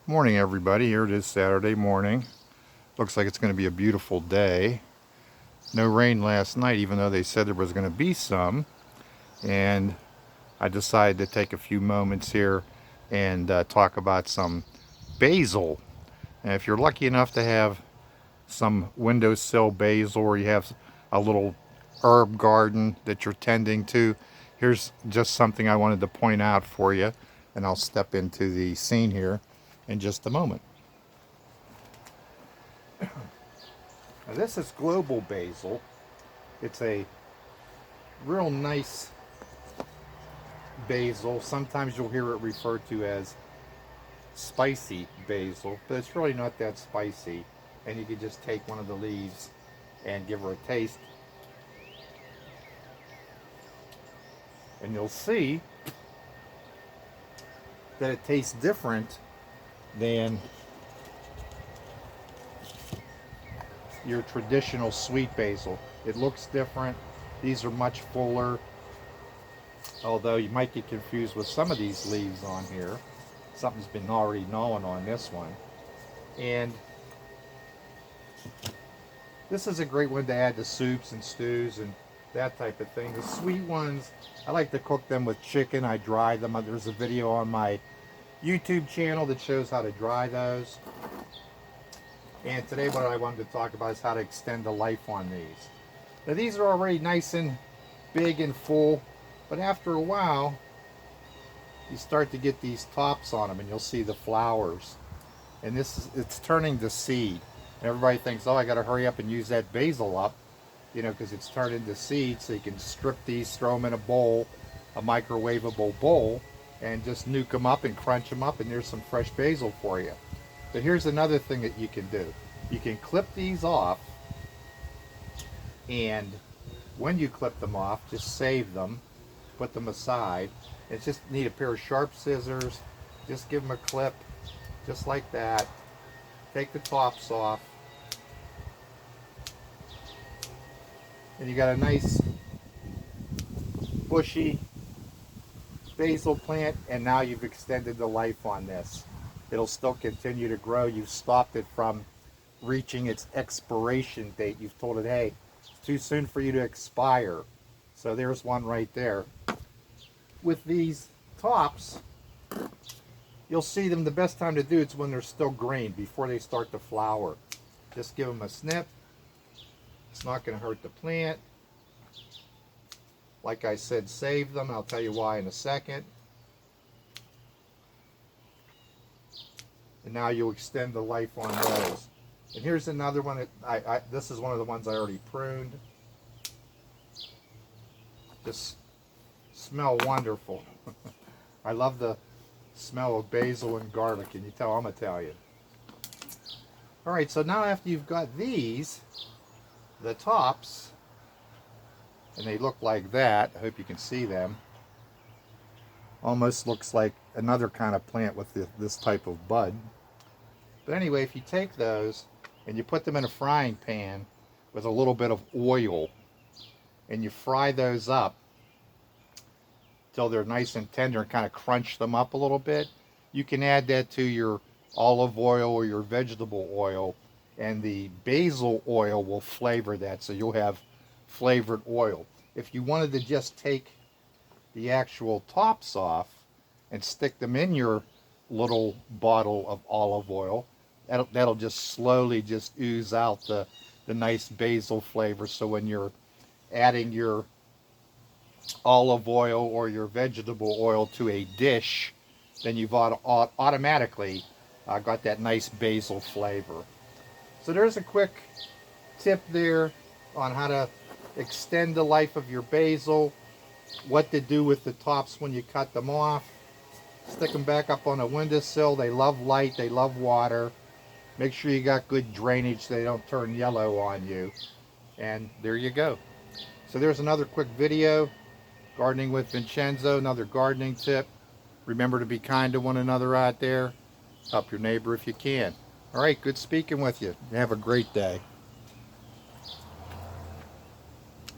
Morning everybody, here it is Saturday morning. Looks like it's going to be a beautiful day. No rain last night, even though they said there was going to be some. And I decided to take a few moments here and talk about some basil. And if you're lucky enough to have some windowsill basil, or you have a little herb garden that you're tending to, here's just something I wanted to point out for you. And I'll step into the scene here in just a moment. Now this is global basil. It's a real nice basil. Sometimes you'll hear it referred to as spicy basil, but it's really not that spicy. And you can just take one of the leaves and give her a taste. And you'll see that it tastes different than your traditional sweet basil. It looks different. These are much fuller, although you might get confused with some of these leaves on here. Something's been already gnawing on this one. And this is a great one to add to soups and stews and that type of thing. The sweet ones, I like to cook them with chicken. I dry them. There's a video on my YouTube channel that shows how to dry those. And today what I wanted to talk about is how to extend the life on these. Now these are already nice and big and full, but after a while you start to get these tops on them and you'll see the flowers. And it's turning to seed. And everybody thinks, oh, I got to hurry up and use that basil up, you know, because it's turned into seed. So you can strip these, throw them in a bowl, a microwavable bowl, and just nuke them up and crunch them up, and there's some fresh basil for you. But here's another thing that you can do. You can clip these off, and when you clip them off, just save them, put them aside. It's just need a pair of sharp scissors, just give them a clip, just like that. Take the tops off, and you got a nice bushy basil plant, and now you've extended the life on this. It'll still continue to grow. You've stopped it from reaching its expiration date. You've told it, hey, it's too soon for you to expire. So there's one right there. With these tops, you'll see them, the best time to do it's when they're still green, before they start to flower. Just give them a snip. It's not going to hurt the plant. Like I said, save them. I'll tell you why in a second. And now you'll extend the life on those. And here's another one. This is one of the ones I already pruned. Just smell wonderful. I love the smell of basil and garlic. Can you tell I'm Italian? All right, so now after you've got these, the tops, and they look like that. I hope you can see them. Almost looks like another kind of plant with this type of bud. But anyway, if you take those and you put them in a frying pan with a little bit of oil, and you fry those up till they're nice and tender and kind of crunch them up a little bit, you can add that to your olive oil or your vegetable oil, and the basil oil will flavor that, so you'll have flavored oil. If you wanted to just take the actual tops off and stick them in your little bottle of olive oil, that'll just slowly just ooze out the nice basil flavor. So when you're adding your olive oil or your vegetable oil to a dish, then you've automatically got that nice basil flavor. So there's a quick tip there on how to extend the life of your basil, what to do with the tops when you cut them off. Stick them back up on a windowsill. They love light, they love water. Make sure you got good drainage so they don't turn yellow on you. And there you go. So there's another quick video, Gardening with Vincenzo, another gardening tip. Remember to be kind to one another out there. Help your neighbor if you can. All right, good speaking with you. Have a great day.